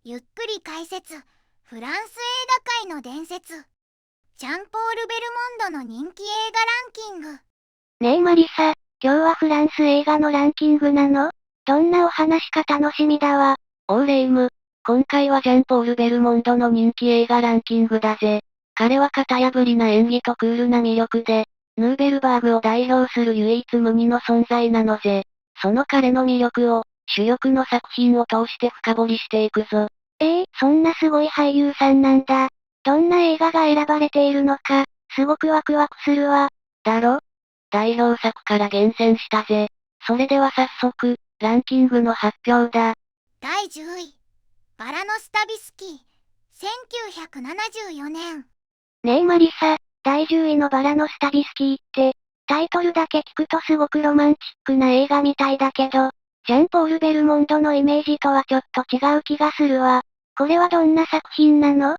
ゆっくり解説。フランス映画界の伝説。ジャンポール・ベルモンドの人気映画ランキング。ねえマリサ、今日はフランス映画のランキングなの？どんなお話か楽しみだわ。レイム。今回はジャンポール・ベルモンドの人気映画ランキングだぜ。彼は型破りな演技とクールな魅力で、ヌーベルバーグを代表する唯一無二の存在なのぜ。その彼の魅力を、主力の作品を通して深掘りしていくぞ。そんなすごい俳優さんなんだ。どんな映画が選ばれているのか、すごくワクワクするわ。だろ？代表作から厳選したぜ。それでは早速、ランキングの発表だ。第10位。バラノスタビスキー。1974年。ねえマリサ、第10位のバラのスタビスキーって、タイトルだけ聞くとすごくロマンチックな映画みたいだけど、ジャンポール・ベルモンドのイメージとはちょっと違う気がするわ。これはどんな作品なの？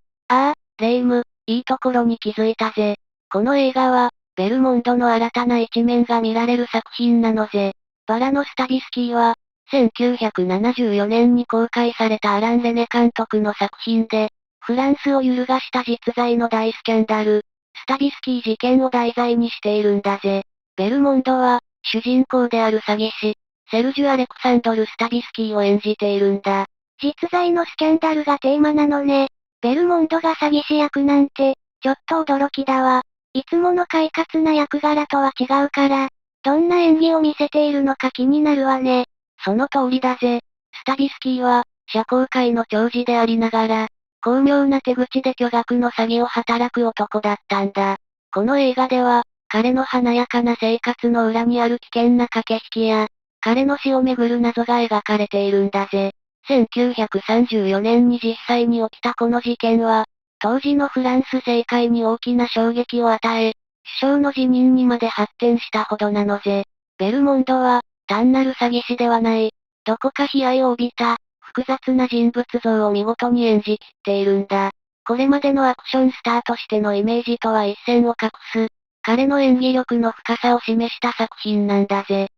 レイム、いいところに気づいたぜ。この映画は、ベルモンドの新たな一面が見られる作品なのぜ。バラノスタビスキーは、1974年に公開されたアラン・レネ監督の作品で、フランスを揺るがした実在の大スキャンダル、スタビスキー事件を題材にしているんだぜ。ベルモンドは、主人公である詐欺師、セルジュ・アレクサンドル・スタビスキーを演じているんだ。実在のスキャンダルがテーマなのね。ベルモンドが詐欺師役なんて、ちょっと驚きだわ。いつもの快活な役柄とは違うから、どんな演技を見せているのか気になるわね。その通りだぜ。スタビスキーは、社交界の長寿でありながら、巧妙な手口で巨額の詐欺を働く男だったんだ。この映画では、彼の華やかな生活の裏にある危険な駆け引きや、彼の死をめぐる謎が描かれているんだぜ。1934年に実際に起きたこの事件は、当時のフランス政界に大きな衝撃を与え、首相の辞任にまで発展したほどなのぜ。ベルモンドは、単なる詐欺師ではない、どこか悲哀を帯びた、複雑な人物像を見事に演じきっているんだ。これまでのアクションスターとしてのイメージとは一線を画す、彼の演技力の深さを示した作品なんだぜ。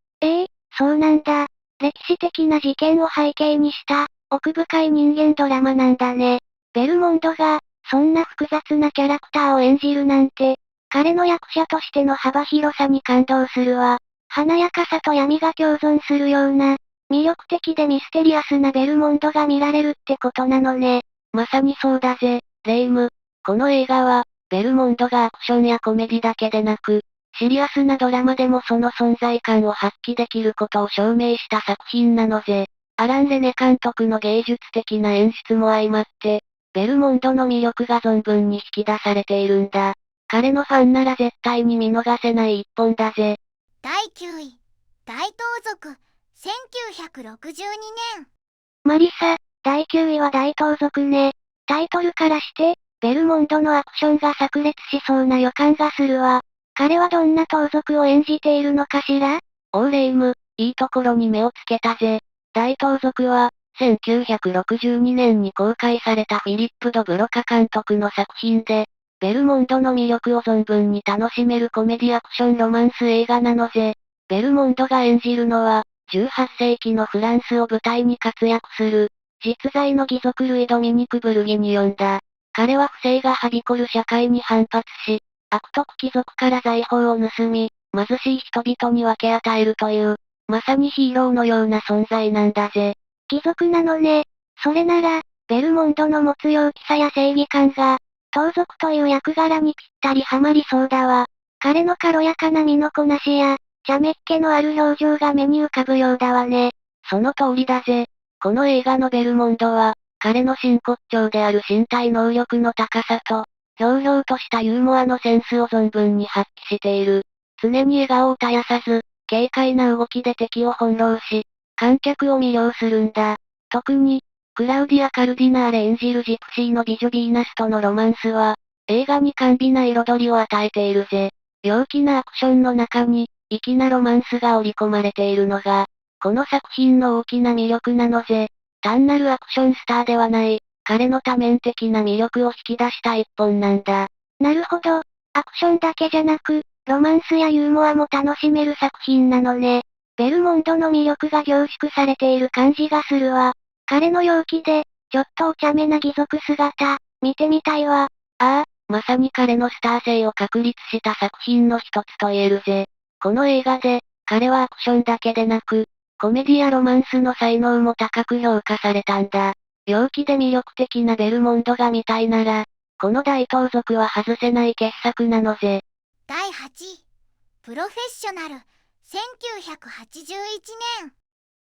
そうなんだ。歴史的な事件を背景にした、奥深い人間ドラマなんだね。ベルモンドが、そんな複雑なキャラクターを演じるなんて、彼の役者としての幅広さに感動するわ。華やかさと闇が共存するような、魅力的でミステリアスなベルモンドが見られるってことなのね。まさにそうだぜ、レイム。この映画は、ベルモンドがアクションやコメディだけでなく、シリアスなドラマでもその存在感を発揮できることを証明した作品なのぜ。アラン・レネ監督の芸術的な演出も相まって、ベルモンドの魅力が存分に引き出されているんだ。彼のファンなら絶対に見逃せない一本だぜ。第9位。大盗賊。1962年。マリサ、第9位は大盗賊ね。タイトルからして、ベルモンドのアクションが炸裂しそうな予感がするわ。彼はどんな盗賊を演じているのかしら？レイム、いいところに目をつけたぜ。大盗賊は、1962年に公開されたフィリップ・ド・ブロカ監督の作品で、ベルモンドの魅力を存分に楽しめるコメディアクションロマンス映画なのぜ。ベルモンドが演じるのは、18世紀のフランスを舞台に活躍する、実在の義賊ルイ・ドミニク・ブルギニオンだ。彼は不正がはびこる社会に反発し、悪徳貴族から財宝を盗み、貧しい人々に分け与えるという、まさにヒーローのような存在なんだぜ。貴族なのね。それなら、ベルモンドの持つ陽気さや正義感が、盗賊という役柄にぴったりハマりそうだわ。彼の軽やかな身のこなしや、茶目っ気のある表情が目に浮かぶようだわね。その通りだぜ。この映画のベルモンドは、彼の真骨頂である身体能力の高さと、ひょうひょうとしたユーモアのセンスを存分に発揮している。常に笑顔を絶やさず、軽快な動きで敵を翻弄し、観客を魅了するんだ。特に、クラウディア・カルディナーレ演じるジプシーの美女ヴィーナスとのロマンスは、映画に甘美な彩りを与えているぜ。陽気なアクションの中に、粋なロマンスが織り込まれているのが、この作品の大きな魅力なのぜ。単なるアクションスターではない、彼の多面的な魅力を引き出した一本なんだ。なるほど。アクションだけじゃなく、ロマンスやユーモアも楽しめる作品なのね。ベルモンドの魅力が凝縮されている感じがするわ。彼の陽気で、ちょっとお茶目な義足姿、見てみたいわ。まさに彼のスター性を確立した作品の一つと言えるぜ。この映画で、彼はアクションだけでなく、コメディやロマンスの才能も高く評価されたんだ。陽気で魅力的なベルモンドが見たいなら、この大盗賊は外せない傑作なのぜ。第8位、プロフェッショナル、1981年。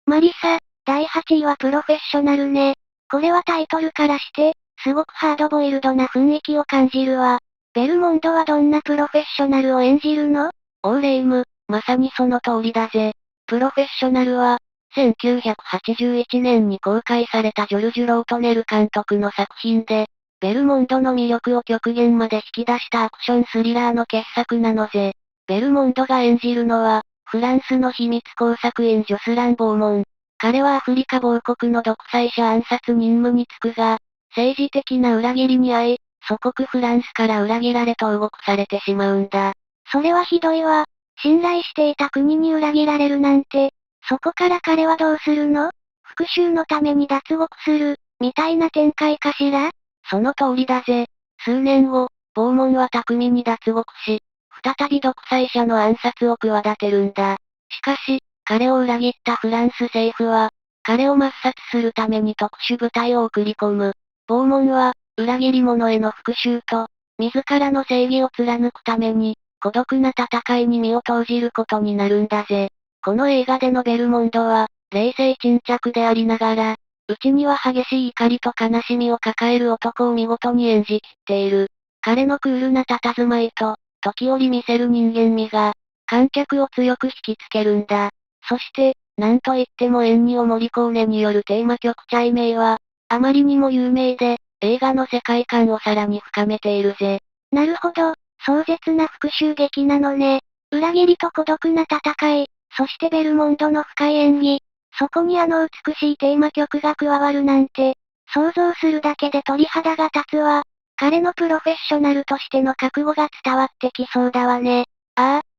マリサ、第8位はプロフェッショナルね。これはタイトルからして、すごくハードボイルドな雰囲気を感じるわ。ベルモンドはどんなプロフェッショナルを演じるの？オーレイム、まさにその通りだぜ。プロフェッショナルは、1981年に公開されたジョルジュ・ロートネル監督の作品で、ベルモンドの魅力を極限まで引き出したアクションスリラーの傑作なのぜ。ベルモンドが演じるのは、フランスの秘密工作員ジョスラン・ボーモン。彼はアフリカ某国の独裁者暗殺任務に就くが、政治的な裏切りに遭い、祖国フランスから裏切られ投獄されてしまうんだ。それはひどいわ。信頼していた国に裏切られるなんて、そこから彼はどうするの？復讐のために脱獄する、みたいな展開かしら？その通りだぜ。数年後、ボーモンは巧みに脱獄し、再び独裁者の暗殺を企てるんだ。しかし、彼を裏切ったフランス政府は、彼を抹殺するために特殊部隊を送り込む。ボーモンは、裏切り者への復讐と、自らの正義を貫くために、孤独な戦いに身を投じることになるんだぜ。この映画でのベルモンドは、冷静沈着でありながら、内には激しい怒りと悲しみを抱える男を見事に演じきっている。彼のクールな佇まいと、時折見せる人間味が、観客を強く引きつけるんだ。そして、なんといってもエンニオ・モリコーネによるテーマ曲チャイメイは、あまりにも有名で、映画の世界観をさらに深めているぜ。なるほど、壮絶な復讐劇なのね。裏切りと孤独な戦い、そしてベルモンドの深い演技。そこにあの美しいテーマ曲が加わるなんて、想像するだけで鳥肌が立つわ。彼のプロフェッショナルとしての覚悟が伝わってきそうだわね。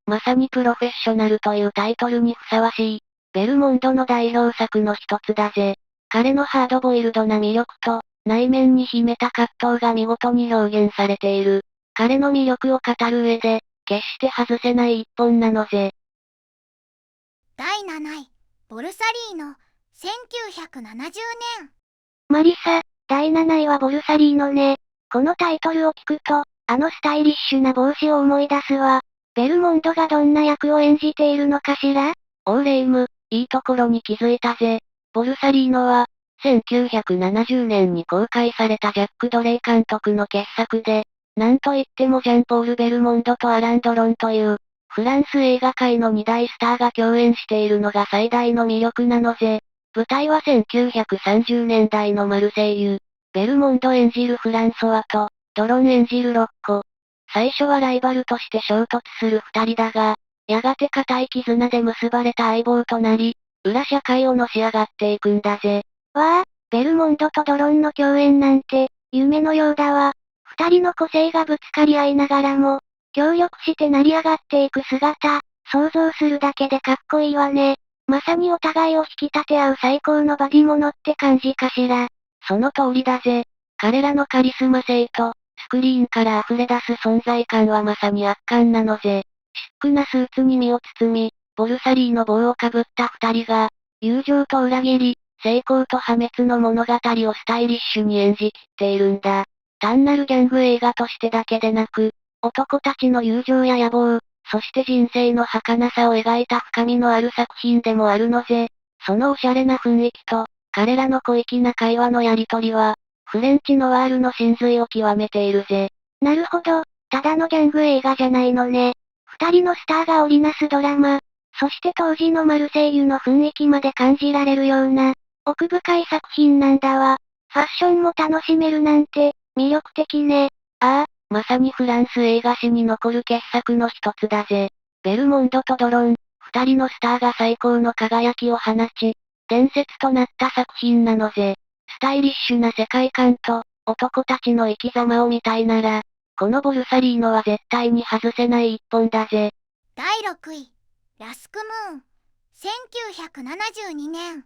まさにプロフェッショナルというタイトルにふさわしい、ベルモンドの代表作の一つだぜ。彼のハードボイルドな魅力と、内面に秘めた葛藤が見事に表現されている。彼の魅力を語る上で、決して外せない一本なのぜ。第7位、ボルサリーノ、1970年。マリサ、第7位はボルサリーノね。このタイトルを聞くと、あのスタイリッシュな帽子を思い出すわ。ベルモンドがどんな役を演じているのかしら？オーレイム、いいところに気づいたぜ。ボルサリーノは、1970年に公開されたジャック・ドレイ監督の傑作で、なんといってもジャンポール・ベルモンドとアラン・ドロンという、フランス映画界の二大スターが共演しているのが最大の魅力なのぜ。舞台は1930年代のマルセイユ。ベルモンド演じるフランソワと、ドロン演じるロッコ。最初はライバルとして衝突する二人だが、やがて固い絆で結ばれた相棒となり、裏社会をのし上がっていくんだぜ。わあ、ベルモンドとドロンの共演なんて、夢のようだわ。二人の個性がぶつかり合いながらも、協力して成り上がっていく姿、想像するだけでかっこいいわね。まさにお互いを引き立て合う最高のバディモノって感じかしら。その通りだぜ。彼らのカリスマ性と、スクリーンから溢れ出す存在感はまさに圧巻なのぜ。シックなスーツに身を包み、ボルサリーの帽をかぶった二人が、友情と裏切り、成功と破滅の物語をスタイリッシュに演じきっているんだ。単なるギャング映画としてだけでなく、男たちの友情や野望、そして人生の儚さを描いた深みのある作品でもあるのぜ。そのおしゃれな雰囲気と、彼らの小粋な会話のやりとりは、フレンチノワールの真髄を極めているぜ。なるほど、ただのギャング映画じゃないのね。二人のスターが織りなすドラマ、そして当時のマルセイユの雰囲気まで感じられるような、奥深い作品なんだわ。ファッションも楽しめるなんて、魅力的ね。まさにフランス映画史に残る傑作の一つだぜ。ベルモンドとドロン、二人のスターが最高の輝きを放ち、伝説となった作品なのぜ。スタイリッシュな世界観と、男たちの生き様を見たいなら、このボルサリーノは絶対に外せない一本だぜ。第6位、ラスクムーン、1972年。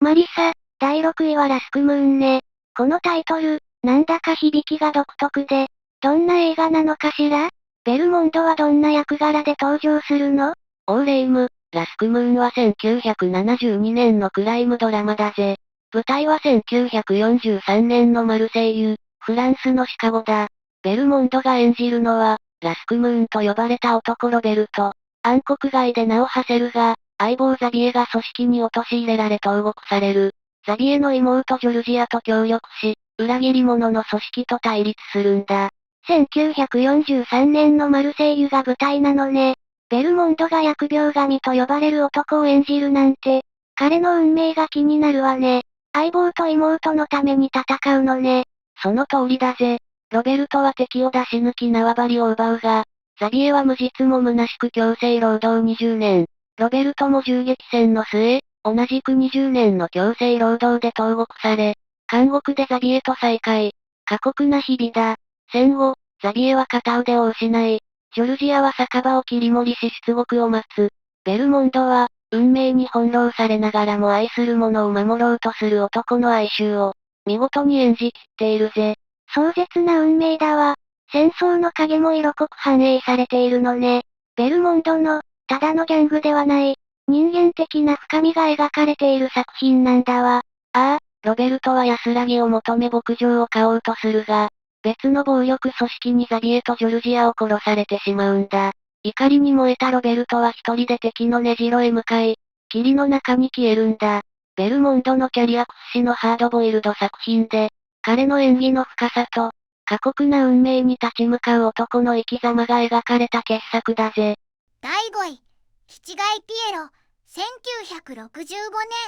マリサ、第6位はラスクムーンね。このタイトル、なんだか響きが独特で、どんな映画なのかしら？ベルモンドはどんな役柄で登場するの？オーレイム、ラスクムーンは1972年のクライムドラマだぜ。舞台は1943年のマルセイユ、フランスのシカゴだ。ベルモンドが演じるのは、ラスクムーンと呼ばれた男ロベルト。暗黒街で名を馳せるが、相棒ザビエが組織に陥れられ投獄される。ザビエの妹ジョルジアと協力し、裏切り者の組織と対立するんだ。1943年のマルセイユが舞台なのね。ベルモンドが疫病神と呼ばれる男を演じるなんて、彼の運命が気になるわね。相棒と妹のために戦うのね。その通りだぜ。ロベルトは敵を出し抜き縄張りを奪うが、ザビエは無実も虚しく強制労働20年。ロベルトも銃撃戦の末、同じく20年の強制労働で投獄され、監獄でザビエと再会。過酷な日々だ。戦後、ザビエは片腕を失い、ジョルジアは酒場を切り盛りし出獄を待つ。ベルモンドは、運命に翻弄されながらも愛する者を守ろうとする男の哀愁を、見事に演じきっているぜ。壮絶な運命だわ。戦争の影も色濃く反映されているのね。ベルモンドの、ただのギャングではない、人間的な深みが描かれている作品なんだわ。ああ、ロベルトは安らぎを求め牧場を買おうとするが、別の暴力組織にザビエとジョルジアを殺されてしまうんだ。怒りに燃えたロベルトは一人で敵の根城へ向かい、霧の中に消えるんだ。ベルモンドのキャリア屈指のハードボイルド作品で、彼の演技の深さと、過酷な運命に立ち向かう男の生き様が描かれた傑作だぜ。第5位、キチガイピエロ、1965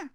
年。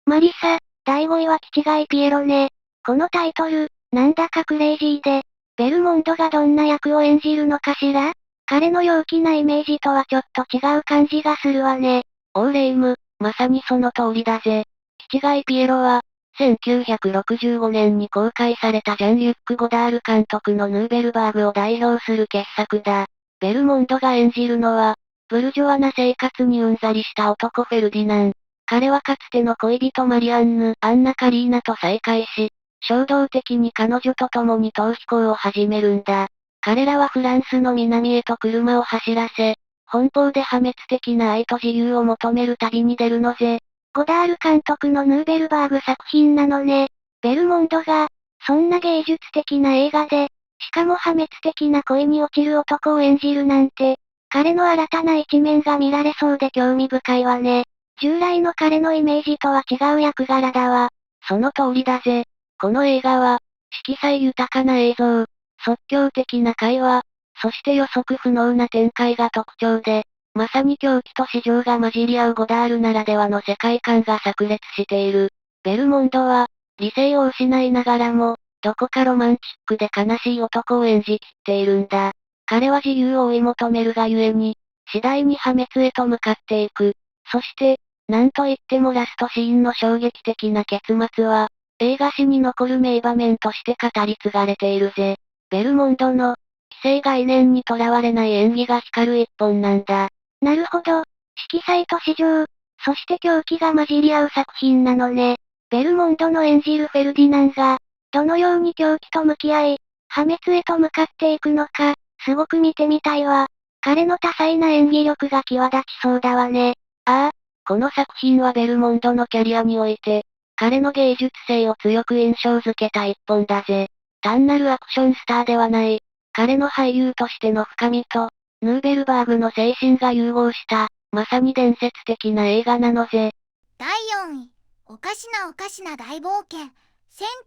マリサ、第5位はキチガイピエロね。このタイトル、なんだかクレイジーで、ベルモンドがどんな役を演じるのかしら？彼の陽気なイメージとはちょっと違う感じがするわね。オーレイム、まさにその通りだぜ。キチガイピエロは、1965年に公開されたジャン・リュック・ゴダール監督のヌーベルバーグを代表する傑作だ。ベルモンドが演じるのは、ブルジョワな生活にうんざりした男フェルディナン。彼はかつての恋人マリアンヌ・アンナ・カリーナと再会し、衝動的に彼女と共に逃避行を始めるんだ。彼らはフランスの南へと車を走らせ、奔放で破滅的な愛と自由を求める旅に出るのぜ。ゴダール監督のヌーベルバーグ作品なのね。ベルモンドが、そんな芸術的な映画で、しかも破滅的な恋に落ちる男を演じるなんて、彼の新たな一面が見られそうで興味深いわね。従来の彼のイメージとは違う役柄だわ。その通りだぜ。この映画は、色彩豊かな映像、即興的な会話、そして予測不能な展開が特徴で、まさに狂気と詩情が混じり合うゴダールならではの世界観が炸裂している。ベルモンドは、理性を失いながらも、どこかロマンチックで悲しい男を演じきっているんだ。彼は自由を追い求めるがゆえに、次第に破滅へと向かっていく。そして、なんといってもラストシーンの衝撃的な結末は、映画史に残る名場面として語り継がれているぜ。ベルモンドの、既成概念にとらわれない演技が光る一本なんだ。なるほど。色彩と詩情、そして狂気が混じり合う作品なのね。ベルモンドの演じるフェルディナンが、どのように狂気と向き合い、破滅へと向かっていくのか、すごく見てみたいわ。彼の多彩な演技力が際立ちそうだわね。ああ、この作品はベルモンドのキャリアにおいて、彼の芸術性を強く印象づけた一本だぜ。単なるアクションスターではない、彼の俳優としての深みと、ヌーベルバーグの精神が融合した、まさに伝説的な映画なのぜ。第4位、おかしなおかしな大冒険、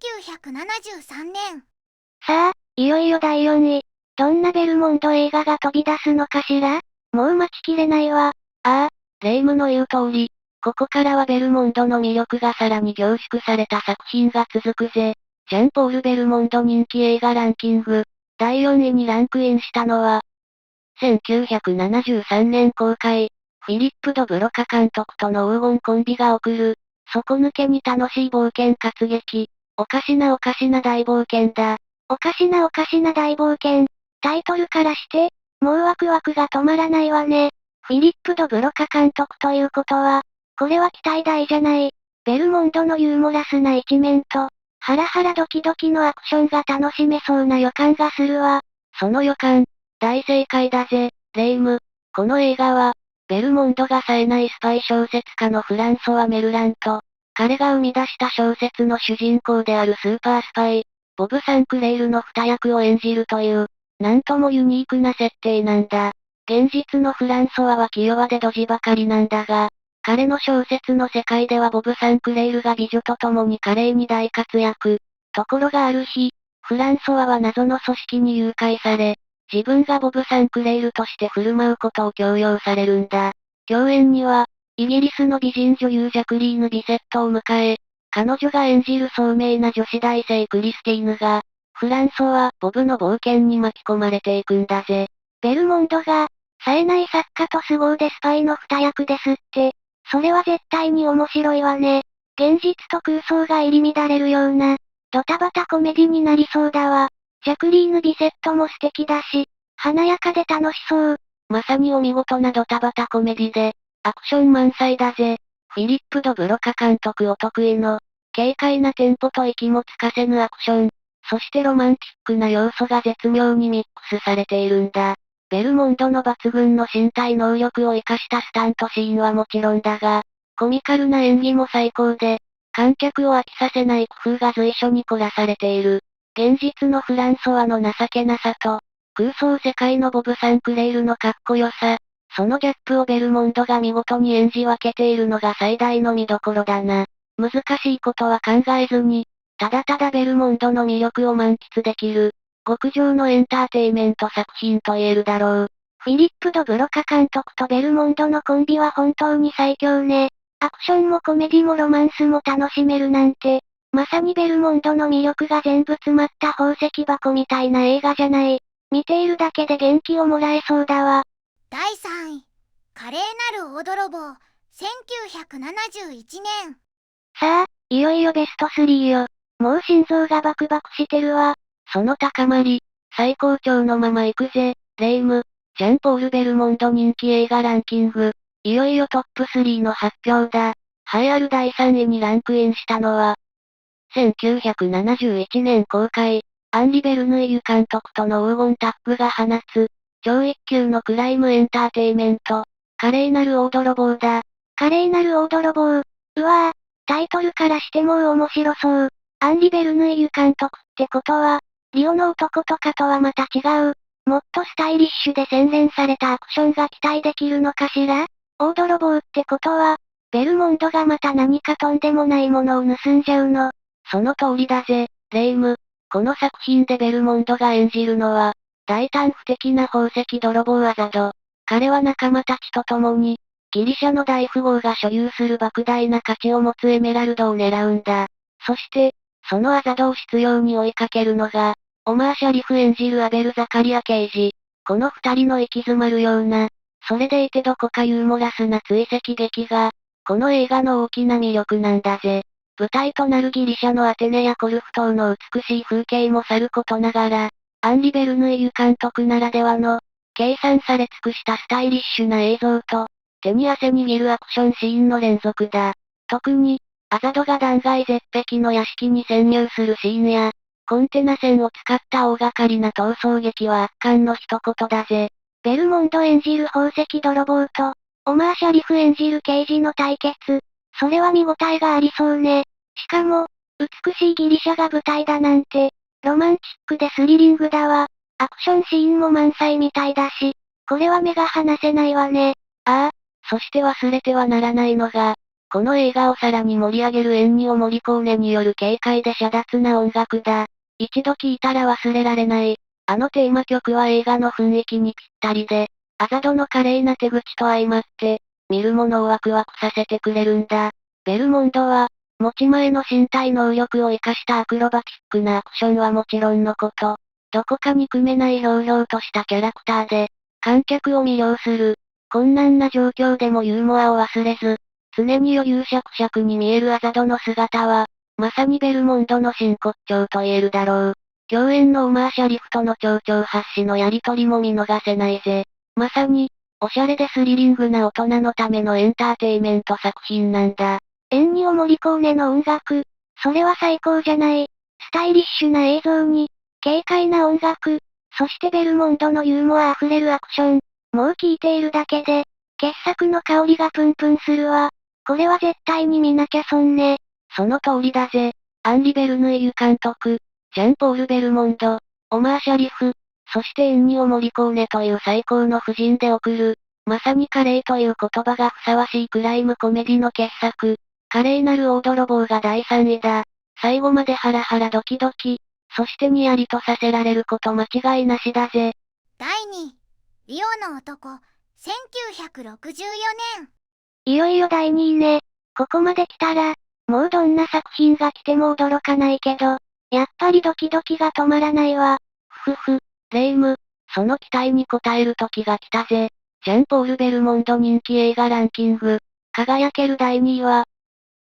1973年。さあ、いよいよ第4位。どんなベルモンド映画が飛び出すのかしら？もう待ちきれないわ。ああ、レイムの言う通り、ここからはベルモンドの魅力がさらに凝縮された作品が続くぜ。ジャンポール・ベルモンド人気映画ランキング、第4位にランクインしたのは、1973年公開、フィリップ・ド・ブロカ監督との黄金コンビが送る、底抜けに楽しい冒険活劇、おかしなおかしな大冒険だ。おかしなおかしな大冒険。タイトルからして、もうワクワクが止まらないわね。フィリップ・ド・ブロカ監督ということは、これは期待大じゃない。ベルモンドのユーモラスな一面と、ハラハラドキドキのアクションが楽しめそうな予感がするわ。その予感、大正解だぜ、レイム。この映画は、ベルモンドが冴えないスパイ小説家のフランソワ・メルランと、彼が生み出した小説の主人公であるスーパースパイ、ボブ・サンクレイルの二役を演じるという、なんともユニークな設定なんだ。現実のフランソワは気弱でドジばかりなんだが、彼の小説の世界ではボブ・サンクレイルが美女と共に華麗に大活躍。ところがある日、フランソワは謎の組織に誘拐され、自分がボブ・サンクレイルとして振る舞うことを強要されるんだ。共演には、イギリスの美人女優ジャクリーヌ・ビセットを迎え、彼女が演じる聡明な女子大生クリスティーヌが、フランソワ、ボブの冒険に巻き込まれていくんだぜ。ベルモンドが、冴えない作家と凄腕スパイの二役ですって。それは絶対に面白いわね。現実と空想が入り乱れるような、ドタバタコメディになりそうだわ。ジャクリーヌ・ビセットも素敵だし、華やかで楽しそう。まさにお見事なドタバタコメディで、アクション満載だぜ。フィリップ・ド・ブロカ監督お得意の、軽快なテンポと息もつかせぬアクション、そしてロマンチックな要素が絶妙にミックスされているんだ。ベルモンドの抜群の身体能力を活かしたスタントシーンはもちろんだが、コミカルな演技も最高で、観客を飽きさせない工夫が随所に凝らされている。現実のフランソワの情けなさと、空想世界のボブ・サンクレイルのかっこよさ、そのギャップをベルモンドが見事に演じ分けているのが最大の見どころだな。難しいことは考えずに、ただただベルモンドの魅力を満喫できる、極上のエンターテイメント作品と言えるだろう。フィリップ・ド・ブロカ監督とベルモンドのコンビは本当に最強ね。アクションもコメディもロマンスも楽しめるなんて、まさにベルモンドの魅力が全部詰まった宝石箱みたいな映画じゃない。見ているだけで元気をもらえそうだわ。第3位、華麗なる大泥棒、1971年。さあ、いよいよベスト3よ。もう心臓がバクバクしてるわ。その高まり、最高潮のまま行くぜ、レイム。ジャンポール・ベルモンド人気映画ランキング。いよいよトップ3の発表だ。栄えある第3位にランクインしたのは、1971年公開、アンリ・ベルヌイユ監督との黄金タッグが放つ、超一級のクライムエンターテイメント、華麗なる大泥棒だ。華麗なる大泥棒。うわぁ、タイトルからしてもう面白そう。アンリ・ベルヌイユ監督ってことは、リオの男とかとはまた違う。もっとスタイリッシュで洗練されたアクションが期待できるのかしら？大泥棒ってことは、ベルモンドがまた何かとんでもないものを盗んじゃうの？その通りだぜ、レイム。この作品でベルモンドが演じるのは、大胆不敵な宝石泥棒アザド。彼は仲間たちと共に、ギリシャの大富豪が所有する莫大な価値を持つエメラルドを狙うんだ。そして、そのアザドを執拗に追いかけるのが、オマー・シャリフ演じるアベル・ザカリア刑事。この二人の息詰まるような、それでいてどこかユーモラスな追跡劇が、この映画の大きな魅力なんだぜ。舞台となるギリシャのアテネやコルフ島の美しい風景もさることながら、アンリ・ベルヌイユ監督ならではの、計算され尽くしたスタイリッシュな映像と、手に汗握るアクションシーンの連続だ。特に、アザドが断崖絶壁の屋敷に潜入するシーンや、コンテナ船を使った大掛かりな逃走劇は圧巻の一言だぜ。ベルモンド演じる宝石泥棒と、オマー・シャリフ演じる刑事の対決。それは見応えがありそうね。しかも、美しいギリシャが舞台だなんて、ロマンチックでスリリングだわ。アクションシーンも満載みたいだし、これは目が離せないわね。ああ、そして忘れてはならないのが、この映画をさらに盛り上げるエンニオ・モリコーネによる軽快で遮奪な音楽だ。一度聴いたら忘れられない。あのテーマ曲は映画の雰囲気にぴったりで、アザドの華麗な手口と相まって、見る者をワクワクさせてくれるんだ。ベルモンドは、持ち前の身体能力を活かしたアクロバティックなアクションはもちろんのこと、どこか憎めないひょうひょうとしたキャラクターで、観客を魅了する。困難な状況でもユーモアを忘れず、常に余裕しゃくしゃくに見えるアザドの姿は、まさにベルモンドの真骨頂と言えるだろう。共演のオマー・シャリフとの蝶々発しのやりとりも見逃せないぜ。まさに、おしゃれでスリリングな大人のためのエンターテイメント作品なんだ。エンニオ・モリコーネの音楽、それは最高じゃない。スタイリッシュな映像に、軽快な音楽、そしてベルモンドのユーモア溢れるアクション。もう聞いているだけで、傑作の香りがプンプンするわ。これは絶対に見なきゃ損ね。その通りだぜ。アンリ・ベルヌイユ監督、ジャンポール・ベルモンド、オマー・シャリフ、そしてエンニオ・モリコーネという最高の夫人で送る、まさに華麗という言葉がふさわしいクライムコメディの傑作。華麗なる大泥棒が第3位だ。最後までハラハラドキドキ、そしてニヤリとさせられること間違いなしだぜ。第2位、リオの男、1964年。いよいよ第2位ね。ここまで来たら、もうどんな作品が来ても驚かないけど、やっぱりドキドキが止まらないわ。ふふ、レイム、その期待に応える時が来たぜ。ジャンポール・ベルモンド人気映画ランキング。輝ける第2位は、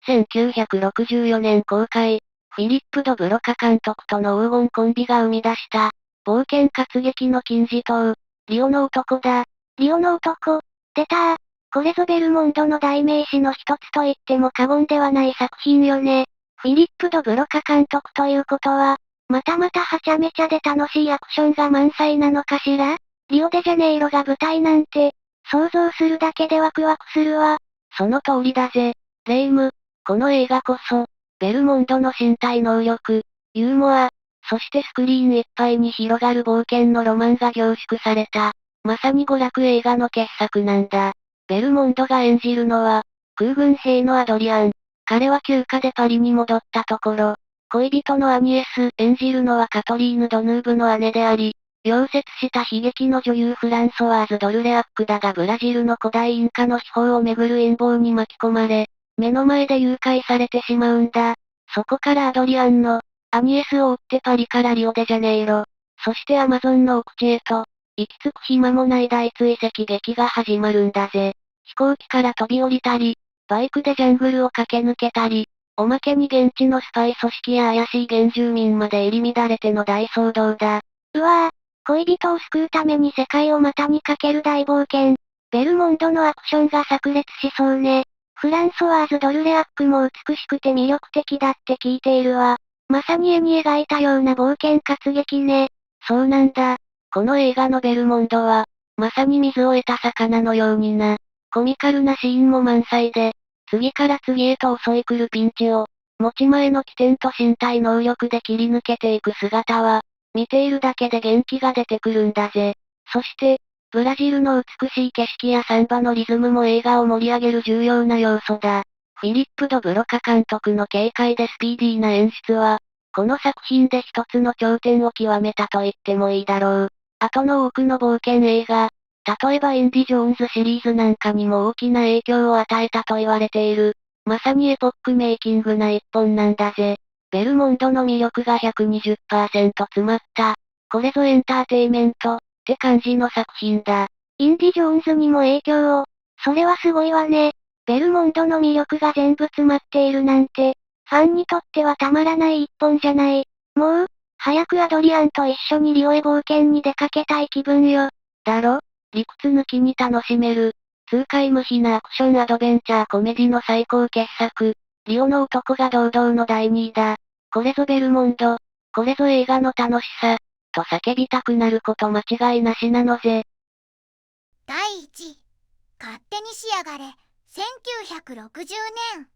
1964年公開、フィリップ・ド・ブロカ監督との黄金コンビが生み出した、冒険活劇の金字塔、リオの男だ。リオの男、出たー。これぞベルモンドの代名詞の一つと言っても過言ではない作品よね。フィリップ・ド・ブロカ監督ということは、またまたはちゃめちゃで楽しいアクションが満載なのかしら？リオデジャネイロが舞台なんて、想像するだけでワクワクするわ。その通りだぜ。レイム、この映画こそ、ベルモンドの身体能力、ユーモア、そしてスクリーンいっぱいに広がる冒険のロマンが凝縮された、まさに娯楽映画の傑作なんだ。ベルモンドが演じるのは、空軍兵のアドリアン。彼は休暇でパリに戻ったところ、恋人のアニエス演じるのはカトリーヌ・ドヌーブの姉であり、溶接した悲劇の女優フランソワーズ・ドルレアックだがブラジルの古代インカの秘宝をめぐる陰謀に巻き込まれ、目の前で誘拐されてしまうんだ。そこからアドリアンの、アニエスを追ってパリからリオデジャネイロ、そしてアマゾンの奥地へと、行き着く暇もない大追跡劇が始まるんだぜ。飛行機から飛び降りたり、バイクでジャングルを駆け抜けたり、おまけに現地のスパイ組織や怪しい原住民まで入り乱れての大騒動だ。うわぁ、恋人を救うために世界を股にかける大冒険。ベルモンドのアクションが炸裂しそうね。フランソワーズ・ドルレアックも美しくて魅力的だって聞いているわ。まさに絵に描いたような冒険活劇ね。そうなんだ。この映画のベルモンドは、まさに水を得た魚のようにな。コミカルなシーンも満載で、次から次へと襲い来るピンチを、持ち前の起点と身体能力で切り抜けていく姿は、見ているだけで元気が出てくるんだぜ。そして、ブラジルの美しい景色やサンバのリズムも映画を盛り上げる重要な要素だ。フィリップ・ド・ブロカ監督の軽快でスピーディーな演出は、この作品で一つの頂点を極めたと言ってもいいだろう。後の多くの冒険映画、例えばインディ・ジョーンズシリーズなんかにも大きな影響を与えたと言われている。まさにエポックメイキングな一本なんだぜ。ベルモンドの魅力が120%詰まった。これぞエンターテイメントって感じの作品だ。インディ・ジョーンズにも影響を。それはすごいわね。ベルモンドの魅力が全部詰まっているなんて、ファンにとってはたまらない一本じゃない。もう、早くアドリアンと一緒にリオへ冒険に出かけたい気分よ。だろ？理屈抜きに楽しめる。痛快無比なアクションアドベンチャーコメディの最高傑作。リオの男が堂々の第2位だ。これぞベルモンド。これぞ映画の楽しさ。と叫びたくなること間違いなしなのぜ。第1位、勝手にしやがれ、1960年。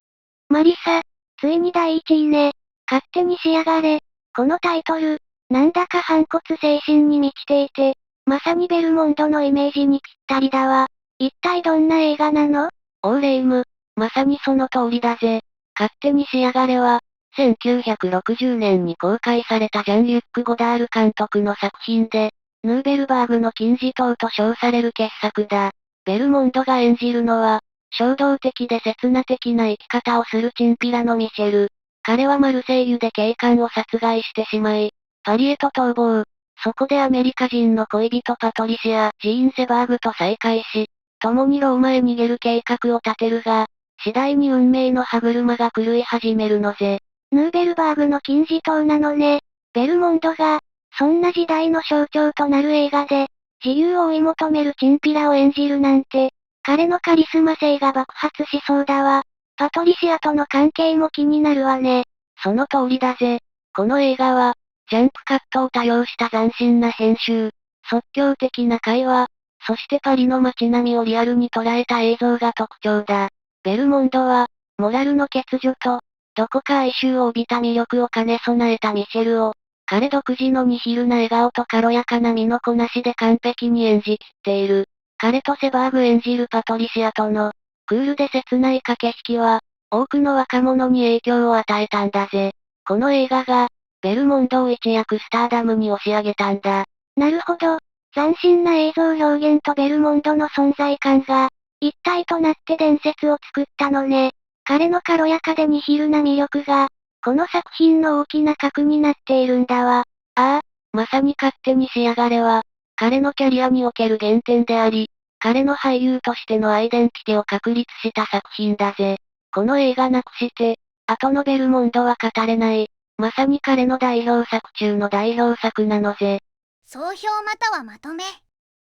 マリサ、ついに第1位ね。勝手にしやがれ。このタイトル、なんだか反骨精神に満ちていて、まさにベルモンドのイメージにぴったりだわ。一体どんな映画なの？オーレイム、まさにその通りだぜ。勝手にしやがれは、1960年に公開されたジャン・リュック・ゴダール監督の作品で、ヌーベルバーグの金字塔と称される傑作だ。ベルモンドが演じるのは、衝動的で刹那的な生き方をするチンピラのミシェル。彼はマルセイユで警官を殺害してしまい、パリへと逃亡。そこでアメリカ人の恋人パトリシア・ジーンセバーグと再会し、共にローマへ逃げる計画を立てるが、次第に運命の歯車が狂い始めるのぜ。ヌーベルバーグの金字塔なのね。ベルモンドが、そんな時代の象徴となる映画で、自由を追い求めるチンピラを演じるなんて、彼のカリスマ性が爆発しそうだわ。パトリシアとの関係も気になるわね。その通りだぜ。この映画は、ジャンプカットを多用した斬新な編集、即興的な会話、そしてパリの街並みをリアルに捉えた映像が特徴だ。ベルモンドは、モラルの欠如と、どこか哀愁を帯びた魅力を兼ね備えたミシェルを、彼独自のニヒルな笑顔と軽やかな身のこなしで完璧に演じきっている。彼とセバーグ演じるパトリシアとの、クールで切ない駆け引きは、多くの若者に影響を与えたんだぜ。この映画が、ベルモンドを一躍スターダムに押し上げたんだ。なるほど。斬新な映像表現とベルモンドの存在感が、一体となって伝説を作ったのね。彼の軽やかでニヒルな魅力が、この作品の大きな核になっているんだわ。ああ、まさに勝手に仕上がれは、彼のキャリアにおける原点であり、彼の俳優としてのアイデンティティを確立した作品だぜ。この映画なくして、後のベルモンドは語れない。まさに彼の代表作中の代表作なのぜ。総評またはまとめ。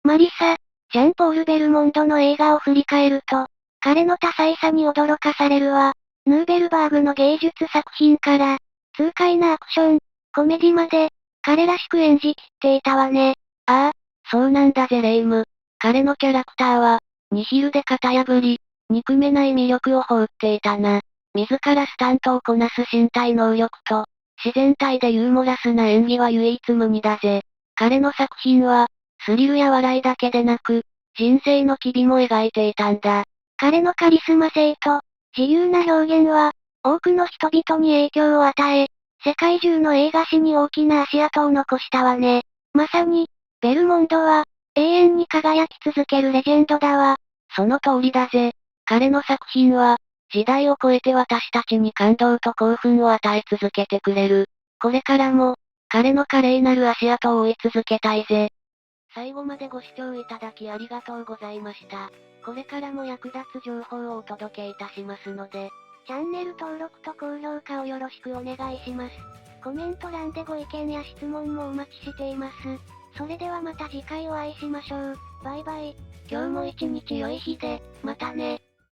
マリサ、ジャンポール・ベルモンドの映画を振り返ると、彼の多彩さに驚かされるわ。ヌーベルバーグの芸術作品から、痛快なアクション、コメディまで、彼らしく演じきっていたわね。ああ、そうなんだぜレイム。彼のキャラクターは、ニヒルで型破り、憎めない魅力を放っていたな。自らスタントをこなす身体能力と、自然体でユーモラスな演技は唯一無二だぜ。彼の作品は、スリルや笑いだけでなく、人生の機微も描いていたんだ。彼のカリスマ性と、自由な表現は、多くの人々に影響を与え、世界中の映画史に大きな足跡を残したわね。まさに、ベルモンドは、永遠に輝き続けるレジェンドだわ。その通りだぜ。彼の作品は、時代を超えて私たちに感動と興奮を与え続けてくれる。これからも、彼の華麗なる足跡を追い続けたいぜ。最後までご視聴いただきありがとうございました。これからも役立つ情報をお届けいたしますので、チャンネル登録と高評価をよろしくお願いします。コメント欄でご意見や質問もお待ちしています。それではまた次回お会いしましょう。バイバイ。今日も一日良い日で、またね。